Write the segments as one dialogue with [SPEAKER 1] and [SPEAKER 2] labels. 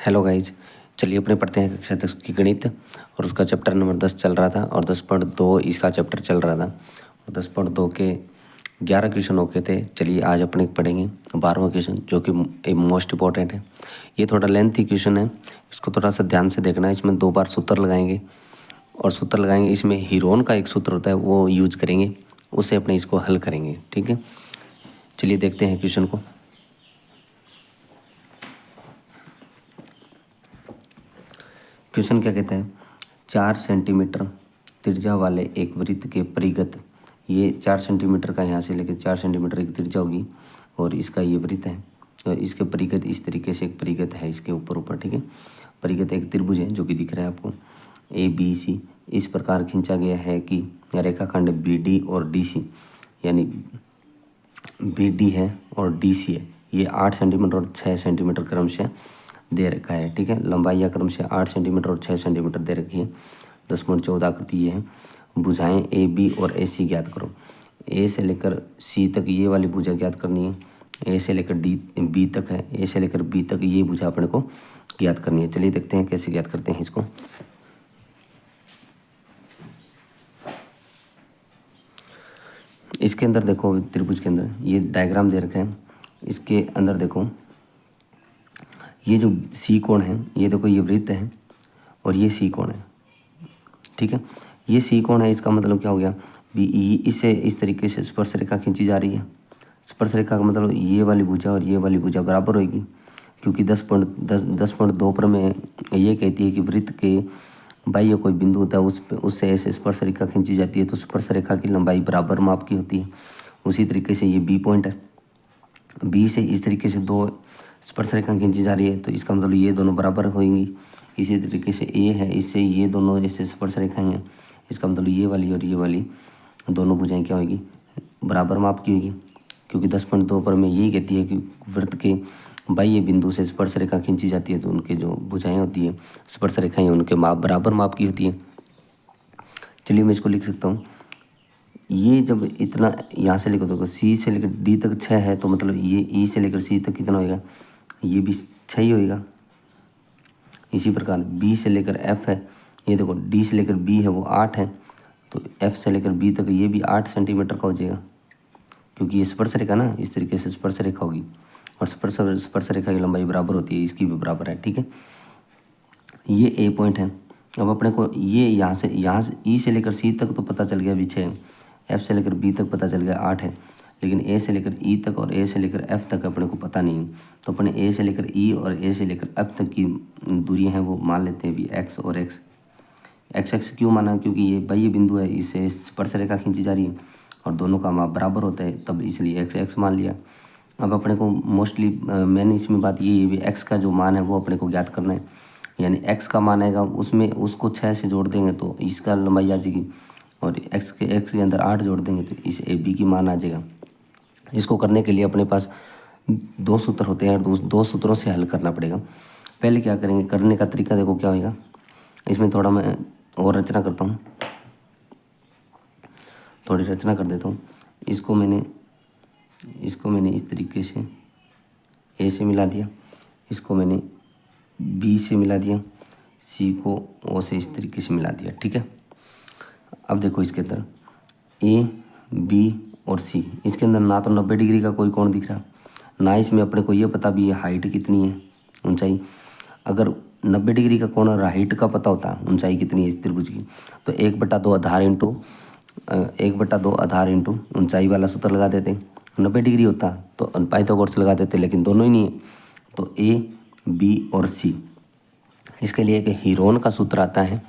[SPEAKER 1] Hello guys, चलिए अपने पढ़ते हैं कक्षा 10 की गणित। और उसका चैप्टर नंबर 10 चल रहा था और 10.2 इसका चैप्टर चल रहा था और 10.2 के 11 क्वेश्चन हो गए थे। चलिए आज अपने पढ़ेंगे 12वां क्वेश्चन, जो कि मोस्ट इंपॉर्टेंट है। ये थोड़ा लेंथी क्वेश्चन है, इसको थोड़ा सा ध्यान से देखना है। इसमें 2 बार सूत्र लगाएंगे और सूत्र लगाएंगे इसमें हीरोन का एक सूत्र होता है वो यूज करेंगे, उससे अपने इसको हल करेंगे। ठीक है, चलिए देखते हैं क्वेश्चन को। क्वेश्चन क्या कहता है, 4 सेंटीमीटर त्रिज्या वाले एक वृत्त के परिघत, ये 4 सेंटीमीटर का यहाँ से लेकर 4 सेंटीमीटर की त्रिज्या होगी और इसका ये वृत्त है। तो इसके परिघत इस तरीके से एक परिघत है इसके ऊपर। ठीक है, परिघत एक त्रिभुज है जो कि दिख रहा है आपको ABC। इस प्रकार खींचा गया है कि रेखाखंड BD और DC, यानी BD है और DC है, ये 8 सेंटीमीटर और 6 सेंटीमीटर क्रमशः दे रखा है। ठीक है, लंबाई क्रमशः 8 सेंटीमीटर और 6 सेंटीमीटर दे रखी है। 10.14 आकृति ये है। भुजाएं AB और AC ज्ञात करो। A से लेकर C तक ये वाली भुजा ज्ञात करनी है। A से लेकर B तक है, A से लेकर B तक ये भुजा अपने को ज्ञात करनी है। चलिए देखते हैं कैसे ज्ञात करते हैं इसको। इसके अंदर देखो, त्रिभुज के अंदर ये डायग्राम दे रखा है। इसके अंदर देखो, ये जो C कोण है, ये देखो ये वृत्त है और ये C कोण है। ठीक है, ये C कोण है, इसका मतलब क्या हो गया, इससे इस तरीके से स्पर्श रेखा खींची जा रही है। स्पर्श रेखा का मतलब ये वाली भुजा और ये वाली भुजा बराबर होगी, क्योंकि 10.2 पर में ये कहती है कि वृत्त के बाह्य कोई बिंदु होता है उससे ऐसे स्पर्श रेखा खींची जाती है, तो स्पर्श रेखा की लंबाई बराबर माप की होती है। उसी तरीके से ये B पॉइंट है, B से इस तरीके से 2 स्पर्श रेखा खींची जा रही है, तो इसका मतलब ये दोनों बराबर होंगी। इसी तरीके से A है, इससे ये दोनों ऐसे स्पर्श रेखाएं हैं, इसका मतलब ये वाली और ये वाली दोनों भुजाएं क्या होगी, बराबर माप की होगी, क्योंकि 10.2 पर में यही कहती है कि वृत्त के बाह्य बिंदु से स्पर्श रेखा खींची जाती है, तो उनके जो भुजाएं होती है, स्पर्श रेखाएं, उनके माप बराबर माप की होती है। चलिए मैं इसको लिख सकता हूँ। ये जब इतना यहाँ से लेकर देखो, C से लेकर D तक 6 है, तो मतलब ये E से लेकर C तक कितना होएगा, ये भी 6 ही होएगा। इसी प्रकार B से लेकर F है, ये देखो D से लेकर B है वो 8 है, तो F से लेकर B तक ये भी 8 सेंटीमीटर का हो जाएगा, क्योंकि ये स्पर्श रेखा ना इस तरीके से स्पर्श रेखा होगी और स्पर्श रेखा की लंबाई बराबर होती है, इसकी भी बराबर है। ठीक है, ये A पॉइंट है। अब अपने को ये यहाँ से E से लेकर C तक तो पता चल गया भी 6 है, F से लेकर B तक पता चल गया 8 है, लेकिन A से लेकर E तक और A से लेकर F तक अपने को पता नहीं है। तो अपने A से लेकर E और A से लेकर F तक की दूरी हैं वो मान लेते हैं भी X और X क्यों माना, क्योंकि ये बाह्य बिंदु है, इससे स्पर्श रेखा खींची जा रही है और दोनों का माप बराबर होता है, तब इसलिए X मान लिया। अब अपने को मोस्टली मेन इसमें बात ये है भी X का जो मान है वो अपने को ज्ञात करना है, यानी X का मान आएगा, उसमें उसको 6 से जोड़ देंगे तो इसका लंबाई आ जाएगी, और X के अंदर 8 जोड़ देंगे तो इस AB की मान आ जाएगा। इसको करने के लिए अपने पास 2 सूत्र होते हैं और 2 सूत्रों से हल करना पड़ेगा। पहले क्या करेंगे, करने का तरीका देखो क्या होगा। इसमें थोड़ा मैं और रचना करता हूँ, थोड़ी रचना कर देता हूँ। इसको मैंने इस तरीके से A से मिला दिया, इसको मैंने B से मिला दिया, C को O से इस तरीके से मिला दिया। ठीक है, अब देखो इसके अंदर A, B और C, इसके अंदर ना तो 90 डिग्री का कोई कोण दिख रहा, ना इसमें अपने को ये पता भी ये हाइट कितनी है, ऊंचाई। अगर 90 डिग्री का कोण और हाइट का पता होता, ऊंचाई कितनी है इस त्रिभुज की, तो 1/2 आधार इंटू ऊंचाई वाला सूत्र लगा देते। 90 डिग्री होता तो पाइथागोरस लगा देते, लेकिन दोनों ही नहीं है, तो A, B और C। इसके लिए एक हीरोन का सूत्र आता है,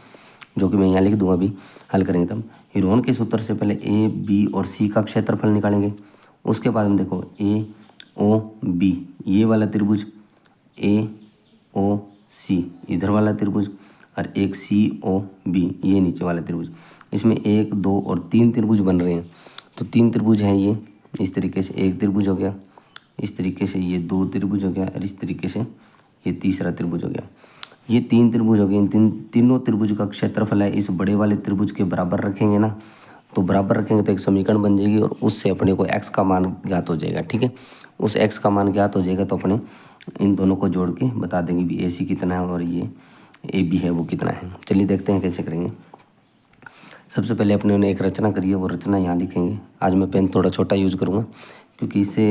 [SPEAKER 1] जो कि मैं यहाँ लिख दूंगा, अभी हल करेंगे तब। हीरोन के सूत्र से पहले A, B और C का क्षेत्रफल निकालेंगे। उसके बाद में देखो AOB, ये वाला त्रिभुज, AOC इधर वाला त्रिभुज, और एक COB ये नीचे वाला त्रिभुज। इसमें 1, 2 और 3 त्रिभुज बन रहे हैं, तो 3 त्रिभुज हैं ये। इस तरीके से एक त्रिभुज हो गया, इस तरीके से ये 2 त्रिभुज हो गया, और इस तरीके से ये तीसरा त्रिभुज हो गया। ये 3 त्रिभुज हो गए। इन तीनों त्रिभुज का क्षेत्रफल है इस बड़े वाले त्रिभुज के बराबर रखेंगे ना, तो बराबर रखेंगे तो एक समीकरण बन जाएगी और उससे अपने को x का मान ज्ञात हो जाएगा। ठीक है, उस x का मान ज्ञात हो जाएगा तो अपने इन दोनों को जोड़ के बता देंगे भी AC कितना है और ये AB है वो कितना है। चलिए देखते हैं कैसे करेंगे। सबसे पहले अपने ने एक रचना करी है, वो रचना यहाँ लिखेंगे। आज मैं पेन थोड़ा छोटा यूज़ करूँगा क्योंकि इससे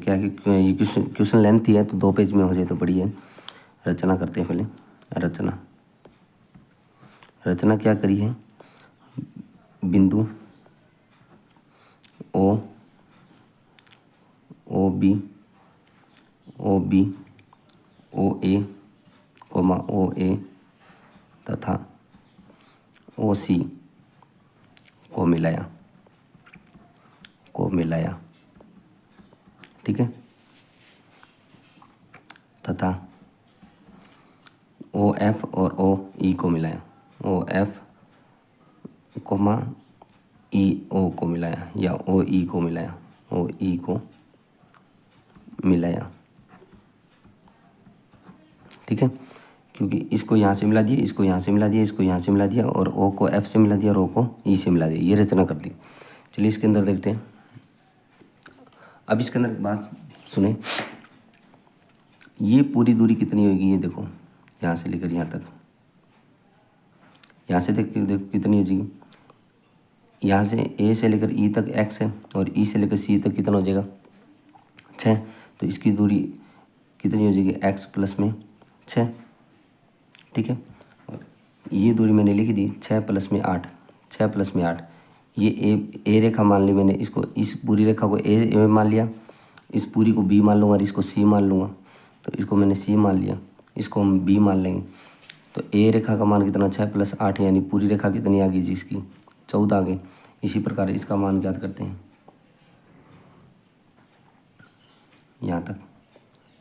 [SPEAKER 1] क्या है कि ये क्वेश्चन लेंथ ही है तो 2 पेज में हो जाए तो बढ़िया है। रचना करते हैं पहले। रचना क्या करी है, बिंदु ओ बी ओ ए कोमा ओ ए तथा ओ सी को मिलाया। ठीक है, तथा ओ एफ और ओ ई को मिलाया। ओ एफ कोमा ई ओ को मिलाया या ओ ई को मिलाया। ओ ई को मिलाया। ठीक है, क्योंकि इसको यहाँ से मिला दिया, इसको यहाँ से मिला दिया, इसको यहाँ से मिला दिया और ओ को एफ से मिला दिया और ओ को ई से मिला दिया। ये रचना कर दी। चलिए इसके अंदर देखते हैं। अब इसके अंदर एक बात सुने, ये पूरी दूरी कितनी होगी, ये देखो यहाँ से लेकर यहाँ तक, यहाँ से देखो कितनी हो जाएगी। यहाँ से ए से लेकर ई तक x है और ई से लेकर सी तक कितना हो जाएगा 6। तो इसकी दूरी कितनी हो जाएगी x प्लस में 6। ठीक है, और ये दूरी मैंने लिख दी 6 प्लस में 8। 6 प्लस में 8, ये ए रेखा मान ली मैंने, इसको इस पूरी रेखा को ए मान लिया, इस पूरी को बी मान लूँगा और इसको सी मान लूँगा। तो इसको मैंने सी मान लिया, इसको हम बी मान लेंगे। तो ए रेखा का मान कितना 6 प्लस 8 यानी पूरी रेखा कितनी आ गई जी, इसकी 14 आ गई। इसी प्रकार इसका मान ज्ञात करते हैं यहाँ तक।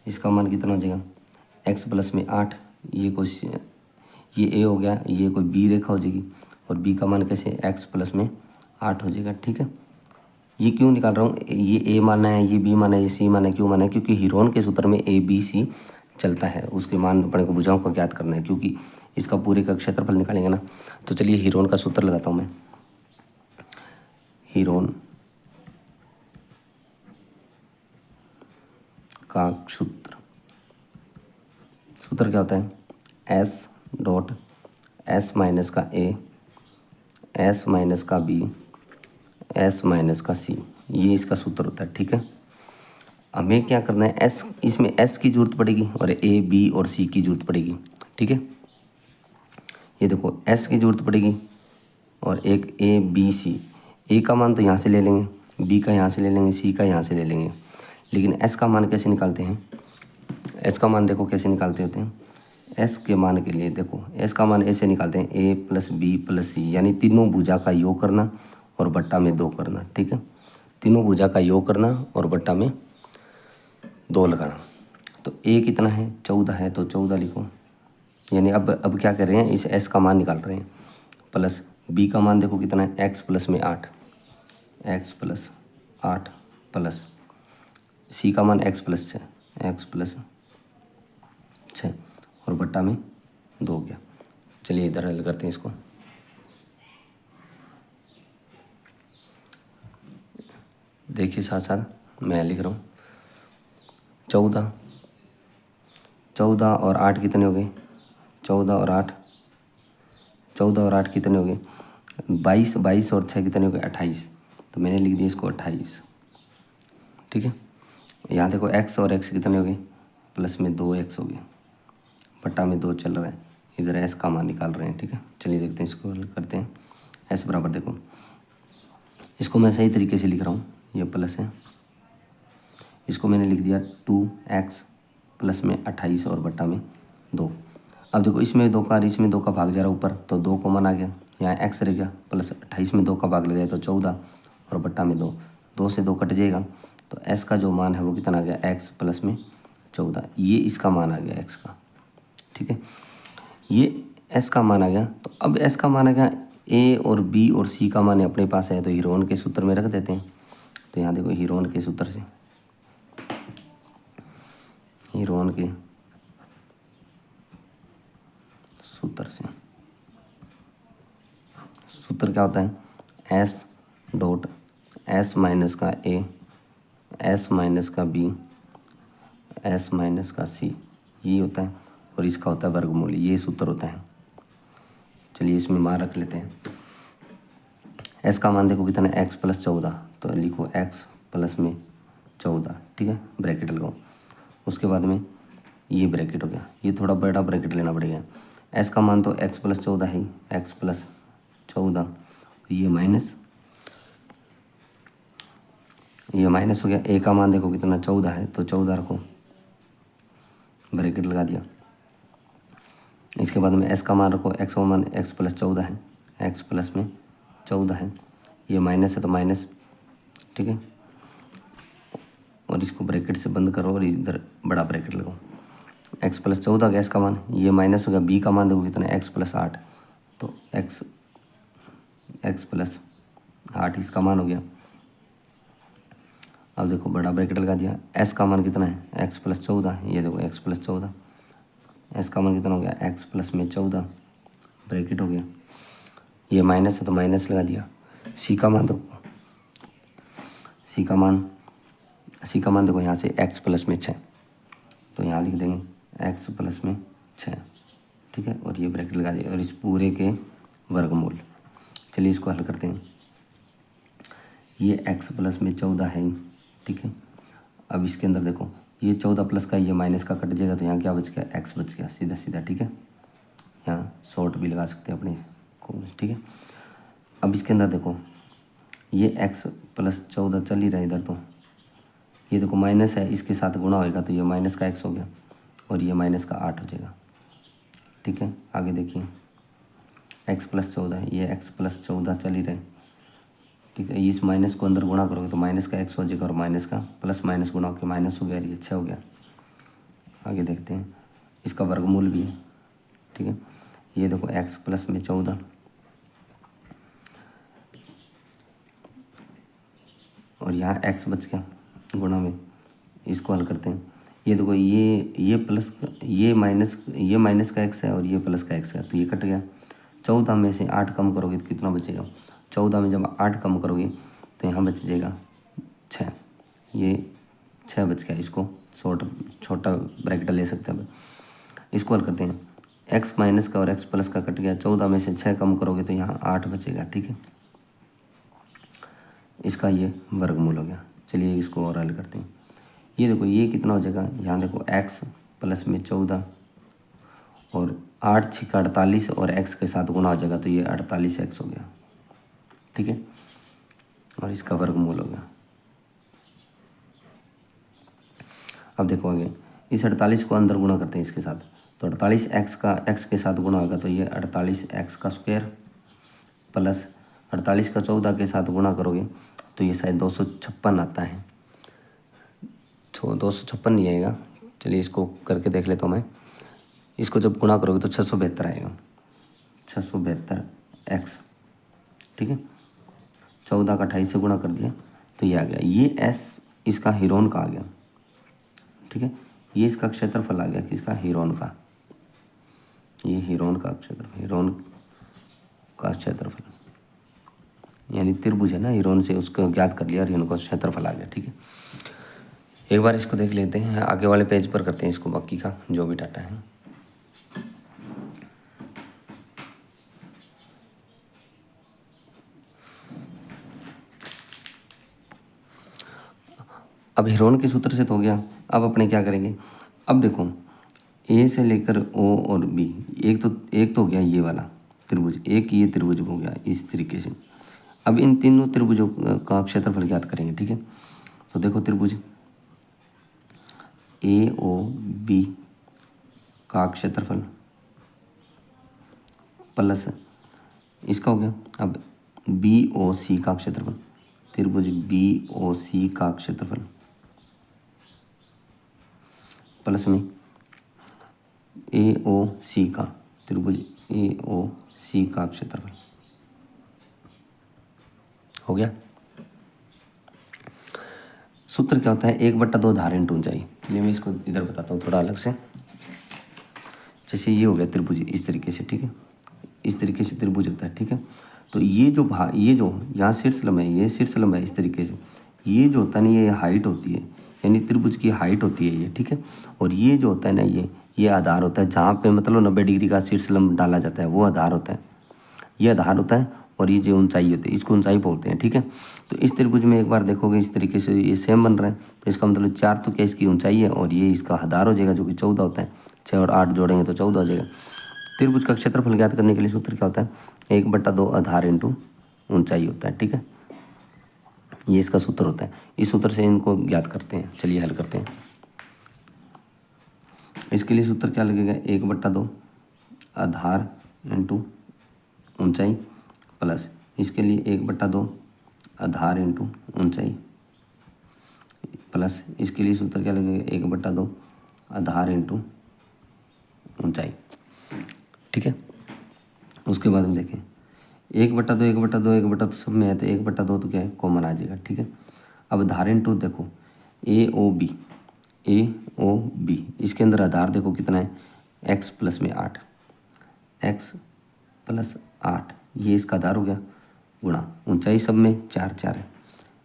[SPEAKER 1] इसका मान कितना हो जाएगा x प्लस में 8, ये ए हो गया, ये कोई बी रेखा हो जाएगी और बी का मान कैसे x प्लस में 8 हो जाएगा। ठीक है, ये क्यों निकाल रहा हूँ, ये ए माना है, ये बी माना है, ये सी माना है। क्यों माना है, क्योंकि हीरोन के सूत्र में ए बी सी चलता है, उसके मान अपने को भुजाओं को ज्ञात करना है, क्योंकि इसका पूरे का क्षेत्रफल निकालेंगे ना। तो चलिए हीरोन का सूत्र लगाता हूँ मैं। हीरोन का सूत्र क्या होता है, एस डॉट एस माइनस का ए, एस माइनस का बी, एस माइनस का सी, ये इसका सूत्र होता है। ठीक है, हमें क्या करना है, एस, इसमें एस की जरूरत पड़ेगी और ए बी और सी की जरूरत पड़ेगी। ठीक है, ये देखो एस की जरूरत पड़ेगी और एक ए बी सी। ए का मान तो यहाँ से ले लेंगे, बी का यहाँ से ले लेंगे, सी का यहाँ से ले लेंगे, लेकिन एस का मान कैसे निकालते हैं। एस का मान देखो कैसे निकालते होते हैं। एस के मान के लिए देखो, एस का मान ऐसे निकालते हैं, ए प्लस बी प्लस सी, यानी तीनों भुजा का योग करना और बट्टा में 2 करना। ठीक है, तीनों भुजा का योग करना और बट्टा में 2 लगाना। तो ए कितना है 14 है, तो 14 लिखो। यानी अब क्या कर रहे हैं, इस एस का मान निकाल रहे हैं। प्लस बी का मान देखो कितना है, एक्स प्लस में 8, एक्स प्लस 8 प्लस सी का मान एक्स प्लस 6, एक्स प्लस 6 और बट्टा में 2 हो गया। चलिए इधर हल करते हैं इसको। देखिए साथ साथ मैं लिख रहा हूँ। 14 और 8 कितने हो गए, 14 और 8 कितने हो गए 22 और 6 कितने हो गए 28। तो मैंने लिख दिया इसको 28। ठीक है, यहाँ देखो x और x कितने हो गए, प्लस में 2x हो गए, बट्टा में 2 चल रहा है, इधर s का मान निकाल रहे हैं। ठीक है, चलिए देखते हैं, इसको हल करते हैं। s बराबर देखो, इसको मैं सही तरीके से लिख रहा हूँ, ये प्लस है, इसको मैंने लिख दिया 2x प्लस में 28 और बट्टा में 2। अब देखो इसमें 2 का इसमें 2 का भाग जा रहा है ऊपर, तो 2 कॉमन आ गया, यहाँ x रह गया, प्लस 28 में 2 का भाग लग गया तो 14 और बट्टा में 2, 2 से 2 कट जाएगा। तो s का जो मान है वो कितना आ गया, x प्लस में 14, ये इसका मान आ गया x का। ठीक है, ये s का मान आ गया। तो अब s का मान आ गया, a और b और c का मान अपने पास है, तो हीरोन के सूत्र में रख देते हैं। तो यहाँ देखो हीरोन के सूत्र से, हीरोन के सूत्र से, सूत्र क्या होता है, s डॉट एस माइनस का ए, एस माइनस का बी, एस माइनस का सी, ये होता है। और इसका होता है वर्गमूल, ये सूत्र होता है। चलिए इसमें मान रख लेते हैं। एस का मान देखो कितना है, एक्स प्लस 14, तो लिखो एक्स प्लस में 14, ठीक है, ब्रैकेट लगाओ। उसके बाद में ये ब्रैकेट हो गया, ये थोड़ा बड़ा ब्रैकेट लेना पड़ेगा। एस का मान तो एक्स प्लस 14 है, एक्स प्लस 14, ये माइनस हो गया। ए का मान देखो कितना 14 है, तो 14 रखो, ब्रैकेट लगा दिया। इसके बाद में एस का मान रखो, एक्स का मान एक्स प्लस 14 है, एक्स प्लस में 14 है, ये माइनस है तो माइनस, ठीक है। और इसको ब्रैकेट से बंद करो और इधर बड़ा ब्रैकेट लगाओ। एक्स प्लस 14 गैस का मान, ये माइनस हो गया। बी का मान देखो कितना है, एक्स प्लस 8, तो एक्स प्लस 8 इसका मान हो गया। अब देखो बड़ा ब्रैकेट लगा दिया। एस का मान कितना है, एक्स प्लस 14, ये देखो एक्स प्लस 14, एस का मान कितना हो गया, एक्स प्लस में 14, ब्रैकेट हो गया। ये माइनस है तो माइनस लगा दिया। सी का मान देखो, सी का मान देखो यहाँ से एक्स प्लस में 6, तो यहाँ लिख देंगे एक्स प्लस में 6, ठीक है। और ये ब्रैकेट लगा दिया और इस पूरे के वर्गमूल। चलिए इसको हल करते हैं। ये एक्स प्लस में 14 है, ठीक है। अब इसके अंदर देखो ये 14 प्लस का, ये माइनस का कट जाएगा, तो यहाँ क्या बच गया, एक्स बच गया, सीधा सीधा, ठीक है। यहाँ शॉर्ट भी लगा सकते हैं अपने को, ठीक है। अब इसके अंदर देखो ये एक्स प्लस 14 चल ही रहा है इधर, तो ये देखो माइनस है, इसके साथ गुणा होएगा तो ये माइनस का एक्स हो गया और ये माइनस का 8 हो जाएगा, ठीक है। आगे देखिए एक्स प्लस 14 है, ये एक्स प्लस 14 चल ही रहे, ठीक है। इस माइनस को अंदर गुणा करोगे तो माइनस का एक्स हो जाएगा और माइनस का प्लस माइनस गुणा होकर माइनस हो गया, ये अच्छा हो गया। आगे देखते हैं, इसका वर्गमूल भी है, ठीक है। ये देखो एक्स प्लस में 14 और यहाँ एक्स बच गया गुणा में, इसको हल करते हैं। ये देखो ये प्लस, ये माइनस का एक्स है और ये प्लस का एक्स है, तो ये कट गया। 14 में से 8 कम करोगे तो कितना बचेगा, 14 में जब 8 कम करोगे तो यहाँ बच जाएगा 6, ये 6 बच गया। इसको छोटा ब्रैकेट ले सकते हैं। इसको हल करते हैं। एक्स माइनस का और एक्स प्लस का कट गया, 14 में से 6 कम करोगे तो यहाँ 8 बचेगा, ठीक है। इसका ये वर्गमूल हो गया। चलिए इसको और हल करते हैं। ये देखो ये कितना हो जाएगा, यहाँ देखो एक्स प्लस में 14 और 8 6 48 और एक्स के साथ गुणा हो जाएगा तो ये 48 एक्स हो गया, ठीक है। और इसका वर्गमूल हो गया। अब देखो आगे, इस 48 को अंदर गुणा करते हैं इसके साथ, तो 48 एक्स का एक्स के साथ गुणा होगा तो ये 48 एक्स का स्क्वायर प्लस 48 का 14 के साथ गुणा करोगे तो ये शायद 256 आता है, तो 256 नहीं आएगा। चलिए इसको करके देख लेता हूँ मैं। इसको जब गुणा करोगे तो 672 आएगा, 672 एक्स, ठीक है। 14 का 28 से गुणा कर दिया तो ये आ गया। ये एस इसका हीरोन का आ गया, ठीक है। ये इसका क्षेत्रफल आ गया किसका, हीरोन का। ये हीरोन का क्षेत्रफल यानी त्रिभुज है ना, हीरोन से उसको ज्ञात कर लिया और हीरोन का क्षेत्रफल आ गया, ठीक है। एक बार इसको देख लेते हैं, आगे वाले पेज पर करते हैं इसको, बाकी का जो भी डाटा है। अब हीरोन के सूत्र से तो हो गया। अब अपने क्या करेंगे, अब देखो ए से लेकर ओ और बी, एक तो हो गया ये वाला त्रिभुज, एक ये त्रिभुज हो गया इस तरीके से। अब इन तीनों त्रिभुजों का क्षेत्रफल ज्ञात करेंगे, ठीक है। तो देखो त्रिभुज ए ओ बी का क्षेत्रफल प्लस इसका हो गया। अब बी ओ सी का क्षेत्रफल, त्रिभुज बी ओ सी का क्षेत्रफल प्लस में ए ओ सी का, त्रिभुज ए ओ सी का क्षेत्रफल हो गया। सूत्र क्या होता है, 1/2 धार इंटू ऊंचाई। चलिए मैं इसको इधर बताता हूँ थोड़ा अलग से। जैसे ये हो गया त्रिभुज इस तरीके से, ठीक है, इस तरीके से त्रिभुज होता है, ठीक है। तो ये जो यहाँ शीर्ष लंब है, ये शीर्ष लंब है इस तरीके से। ये जो होता है ना, ये हाइट होती है, यानी त्रिभुज की हाइट होती है ये, ठीक है। और ये जो होता है ना, ये आधार होता है, जहाँ पे मतलब 90 डिग्री का शीर्ष लंब डाला जाता है, वो आधार होता है, ये आधार होता है। और ये जो ऊंचाई होती है, इसको ऊंचाई बोलते हैं, ठीक है। तो इस त्रिभुज में एक बार देखोगे इस तरीके से ये सेम बन रहा है, तो इसका मतलब 4 तो क्या इसकी ऊंचाई है, और ये इसका आधार हो जाएगा जो कि 14 होता है। 6 और 8 जोड़ेंगे तो 14 हो जाएगा। त्रिभुज का क्षेत्रफल ज्ञात करने के लिए सूत्र क्या होता है, 1/2 आधार इंटू ऊंचाई होता है, ठीक है। ये इसका सूत्र होता है, इस सूत्र से इनको ज्ञात करते हैं। चलिए हल करते हैं। इसके लिए सूत्र क्या लगेगा, 1/2 आधार इंटू ऊंचाई प्लस इसके लिए 1/2 आधार इंटू ऊंचाई प्लस इसके लिए सूत्र क्या लगेगा, 1/2 आधार इंटू ऊंचाई, ठीक है। उसके बाद हम देखें 1/2 1/2 1/2 सब में है, तो 1/2 तो क्या है कॉमन आ जाएगा, ठीक है। अब आधार इंटू देखो ए ओ बी इसके अंदर आधार देखो कितना है, x प्लस में 8, x प्लस 8 ये इसका आधार हो गया, गुणा ऊंचाई सब में 4 4 है,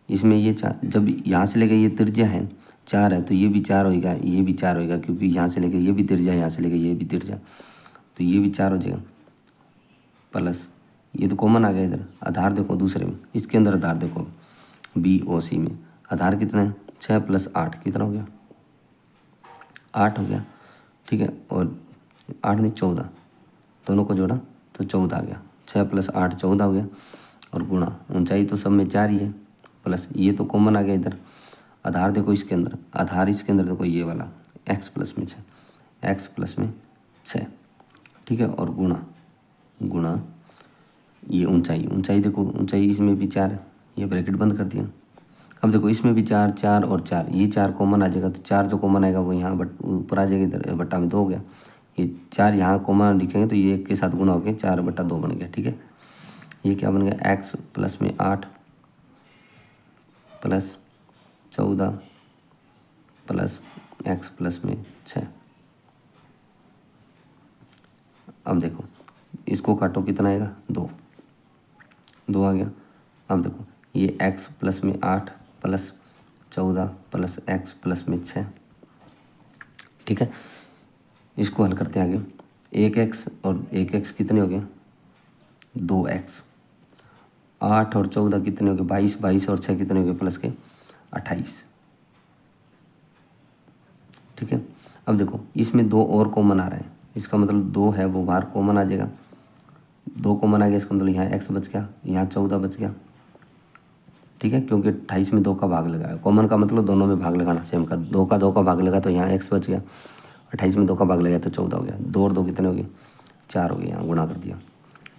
[SPEAKER 1] इसमें ये 4, जब यहाँ से लेकर ये त्रिज्या है 4 है, तो ये भी 4 होएगा, ये भी 4 होएगा, क्योंकि यहाँ से लेकर ये भी त्रिज्या, यहाँ से लेकर ये भी त्रिज्या, तो ये भी 4 हो जाएगा। प्लस ये तो कॉमन आ गया इधर, आधार देखो दूसरे में, इसके अंदर आधार देखो BOC में आधार कितना है, 6 प्लस 8 कितना हो गया, 8 हो गया, ठीक है। और 8 नहीं 14, दोनों को जोड़ा तो 14 आ गया, 6 प्लस 8 14 हो गया। और गुणा ऊंचाई तो सब में 4 ही है, प्लस ये तो कॉमन आ गया इधर, आधार देखो इसके अंदर, आधार इसके अंदर देखो ये वाला x प्लस में 6, ठीक है। और गुणा ये ऊंचाई देखो, ऊंचाई इसमें भी 4 है, ये ब्रैकेट बंद कर दिया। अब देखो इसमें भी 4 4 और 4, ये 4 कॉमन आ जाएगा, तो 4 जो कॉमन आएगा वो यहाँ बट ऊपर आ जाएगा, इधर बट्टा में 2 हो गया। ये 4 यहाँ कॉमन लिखेंगे तो ये 1 के साथ गुणा हो गया, 4/2 बन गया, ठीक है। ये क्या बन गया, x प्लस में 8 प्लस 14 प्लस x प्लस में 6। अब देखो इसको काटो कितना आएगा, 2 आ गया। अब देखो ये x प्लस में 8 प्लस 14 प्लस x प्लस में 6, ठीक है। इसको हल करते हैं आगे, 1x और 1x कितने हो गए, 2x, 8 और 14 कितने हो गए, 22, 22 और 6 कितने हो गए प्लस के 28, ठीक है। अब देखो इसमें 2 और कॉमन आ रहा है, इसका मतलब 2 है वो बाहर कॉमन आ जाएगा, 2 कॉमन आ गया, इसका मतलब यहाँ x बच गया, यहाँ 14 बच गया, ठीक है। क्योंकि 28 में 2 का भाग लगा है, कॉमन का मतलब दोनों में भाग लगाना सेम का, 2 का भाग लगा तो यहाँ x बच गया, 28 में 2 का भाग लगा तो 14 हो गया, 2 और 2 कितने हो गए, 4 हो गए, यहाँ गुणा कर दिया,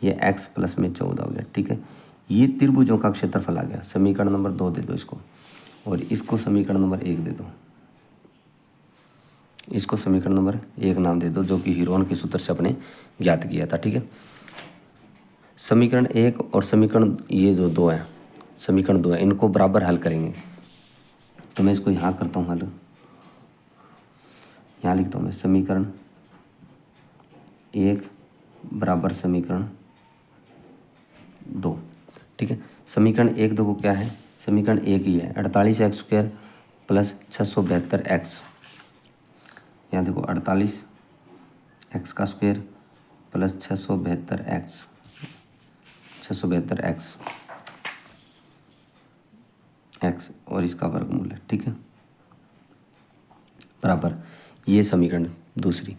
[SPEAKER 1] ये x प्लस में 14 हो गया, ठीक है। ये त्रिभुजों का क्षेत्रफल आ गया। समीकरण नंबर 2 दे दो इसको, और इसको समीकरण नंबर 1 दे दो, इसको समीकरण नंबर 1 नाम दे दो, जो कि हीरोन के सूत्र से अपने ज्ञात किया था, ठीक है। समीकरण 1 और समीकरण ये जो 2 है, समीकरण 2 है, इनको बराबर हल करेंगे। तो मैं इसको यहाँ करता हूँ हल, यहाँ लिखता हूँ मैं समीकरण 1 बराबर समीकरण 2, ठीक है। समीकरण 1 देखो क्या है, समीकरण 1 ही है, 48x² प्लस 672x, यहाँ देखो 48x का स्क्वायर प्लस 672x और इसका वर्गमूल है, ठीक है, बराबर ये समीकरण दूसरी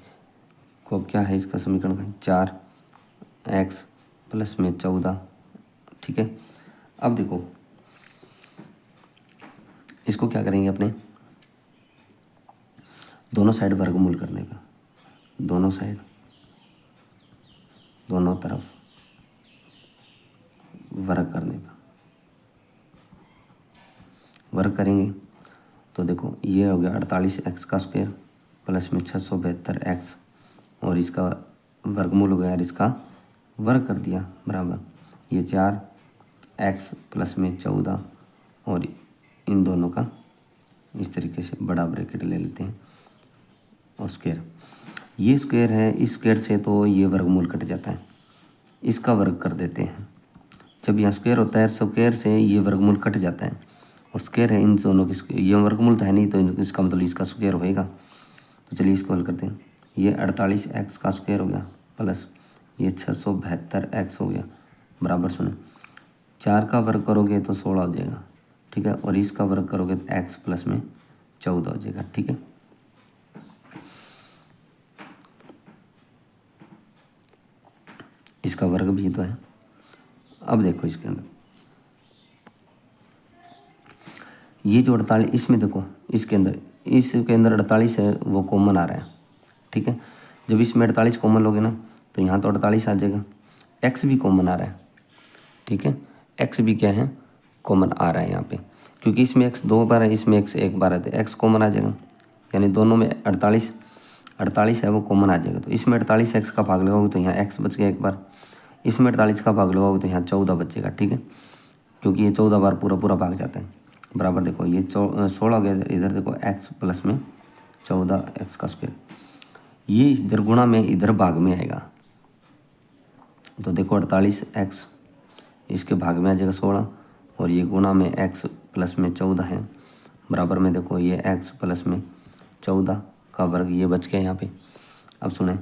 [SPEAKER 1] को क्या है, इसका समीकरण का 4x प्लस में 14, ठीक है। अब देखो इसको क्या करेंगे अपने, दोनों साइड वर्गमूल करने का, दोनों साइड दोनों तरफ वर्ग करने का, वर्ग करेंगे तो देखो ये हो गया 48x का स्क्वायर प्लस में 672x और इसका वर्गमूल हो गया और इसका वर्ग कर दिया, बराबर ये 4x प्लस में 14 और इन दोनों का इस तरीके से बड़ा ब्रैकेट ले लेते हैं और स्क्वायर, ये स्क्वायर है, इस स्क्वायर से तो ये वर्गमूल कट जाता है, इसका वर्ग कर देते हैं जब यहाँ स्क्वायर होता है स्क्वायर से ये वर्गमूल कट जाता है और स्क्वायर है इन दोनों की, ये वर्गमूल तो है नहीं, तो इसका मतलब इसका स्क्वायर होएगा। तो चलिए इसको हल करते हैं। ये 48x का स्क्वायर हो गया प्लस ये 672x हो गया बराबर 0। 4 का वर्ग करोगे तो 16 हो जाएगा, ठीक है, और इसका वर्ग करोगे तो x प्लस में 14 हो जाएगा, ठीक है। इसका वर्ग भी तो है। अब देखो इसके अंदर ये जो 48, इसमें देखो इसके अंदर 48 है वो कॉमन आ रहा है, ठीक है। जब इसमें 48 कॉमन लोगे ना तो यहाँ तो 48 आ जाएगा। x भी कॉमन आ रहा है, ठीक है, x भी क्या है कॉमन आ रहा है यहाँ पे, क्योंकि इसमें x 2 बार है, इसमें x 1 बार है, तो x कॉमन आ जाएगा, यानी दोनों में 48 है वो कॉमन आ जाएगा। तो इसमें 48 x का भाग लगाओगे तो यहाँ x बच गया एक बार, इसमें 48 का भाग लगाओगे तो यहाँ 14 बचेगा, ठीक है, क्योंकि ये 14 बार पूरा भाग जाता है बराबर। देखो ये 16 हो गया, इधर देखो x प्लस में 14x का स्क्वायर, ये इधर गुणा में इधर भाग में आएगा। तो देखो 48x इसके भाग में आ जाएगा 16 और ये गुणा में x प्लस में 14 है बराबर में। देखो ये x प्लस में 14 का वर्ग ये बच गया यहाँ पे। अब सुने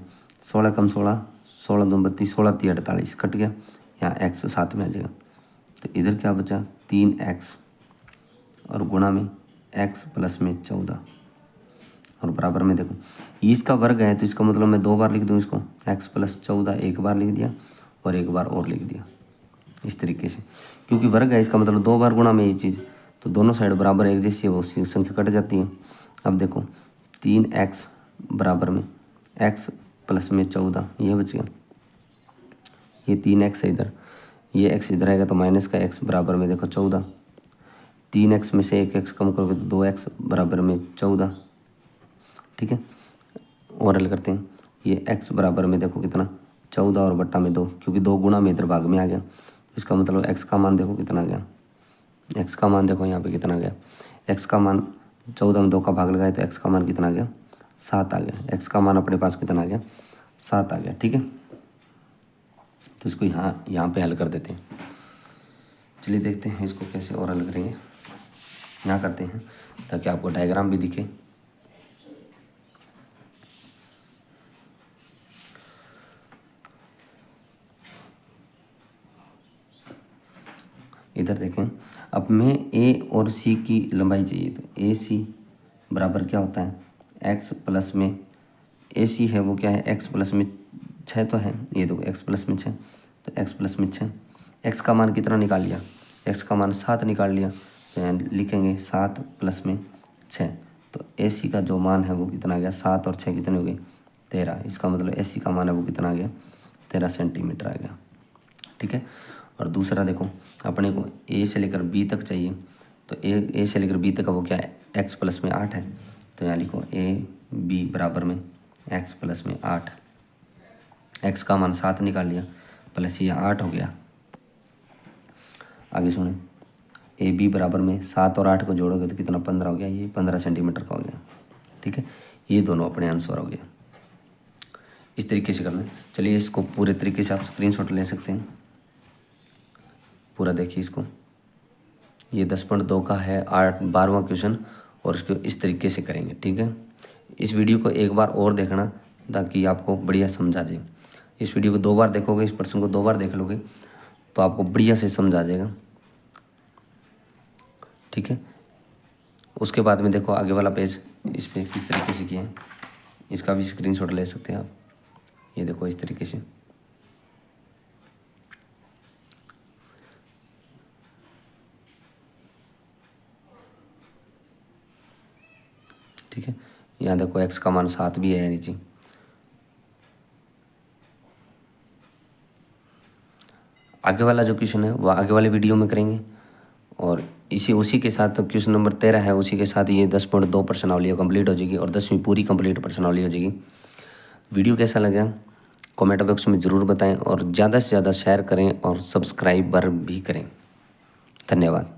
[SPEAKER 1] 16 कम 16, 16 2 32, 16 3 48 कट गया, यहाँ x साथ में आ जाएगा। तो इधर क्या बचा 3x और गुणा में x प्लस में 14 और बराबर में देखो इसका वर्ग है, तो इसका मतलब मैं 2 बार लिख दूँ इसको, x प्लस 14 एक बार लिख दिया और एक बार और लिख दिया इस तरीके से, क्योंकि वर्ग है इसका मतलब 2 बार गुणा में ये चीज़, तो दोनों साइड बराबर एक जैसी है वो संख्या कट जाती है। अब देखो 3x बराबर में x प्लस में 14 ये बच गया, ये 3x है इधर, ये x इधर आएगा तो माइनस का x बराबर में देखो 14, 3x में से 1x कम करोगे तो 2x बराबर में 14, ठीक है। और हल करते हैं, ये x बराबर में देखो कितना 14 और बट्टा में 2, क्योंकि 2 गुणा में इधर भाग में आ गया, इसका मतलब x का मान देखो कितना गया, x का मान देखो यहाँ पे कितना गया, x का मान 14 में 2 का भाग लगाए तो x का मान कितना गया 7 आ गया, x का मान अपने पास कितना आ गया 7 आ गया, ठीक है। तो इसको यहाँ पे हल कर देते हैं। चलिए देखते हैं इसको कैसे और हल करेंगे। यहाँ करते हैं ताकि आपको डायग्राम भी दिखे। इधर देखें, अब मैं a और c की लंबाई चाहिए, तो ए सी बराबर क्या होता है x प्लस में ए सी है वो क्या है x प्लस में 6 तो है, ये देखो x प्लस में 6, तो x प्लस में 6, x का मान कितना निकाल लिया, x का मान 7 निकाल लिया, तो यहाँ लिखेंगे 7 प्लस में 6, तो ए सी का जो मान है वो कितना आ गया 7 और 6 कितने हो गए 13, इसका मतलब ए सी का मान है वो कितना आ गया 13 सेंटीमीटर आ गया, ठीक है। और दूसरा देखो अपने को ए से लेकर बी तक चाहिए, तो ए से लेकर बी तक का वो क्या है x प्लस में 8 है, तो यहाँ लिखो ए बी बराबर में x प्लस में 8, x का मान 7 निकाल लिया प्लस ये 8 हो गया। आगे सुने ए बी बराबर में 7 और 8 को जोड़ोगे तो कितना 15 हो गया, ये 15 सेंटीमीटर का हो गया, ठीक है। ये दोनों अपने आंसर हो गए। इस तरीके से करना है। चलिए इसको पूरे तरीके से आप स्क्रीनशॉट ले सकते हैं, पूरा देखिए इसको। ये 10.2 का है 12वां क्वेश्चन और इसको इस तरीके से करेंगे, ठीक है। इस वीडियो को एक बार और देखना ताकि आपको बढ़िया समझ आ जाए। इस वीडियो को 2 बार देखोगे, इस प्रश्न को 2 बार देख लोगे तो आपको बढ़िया से समझ आ जाएगा, ठीक है। उसके बाद में देखो आगे वाला पेज, इस पे किस तरीके से किया है, इसका भी स्क्रीनशॉट ले सकते हैं आप। ये देखो इस तरीके से, ठीक है। यहाँ देखो x का मान 7 भी है नीचे। आगे वाला जो क्वेश्चन है वो आगे वाले वीडियो में करेंगे और उसी के साथ क्वेश्चन नंबर 13 है, उसी के साथ ये 10.2 प्रश्नावली कंप्लीट हो जाएगी और 10वीं पूरी कंप्लीट प्रश्नावली हो जाएगी। वीडियो कैसा लगा कमेंट बॉक्स में ज़रूर बताएं और ज़्यादा से ज़्यादा शेयर करें और सब्सक्राइबर भी करें। धन्यवाद।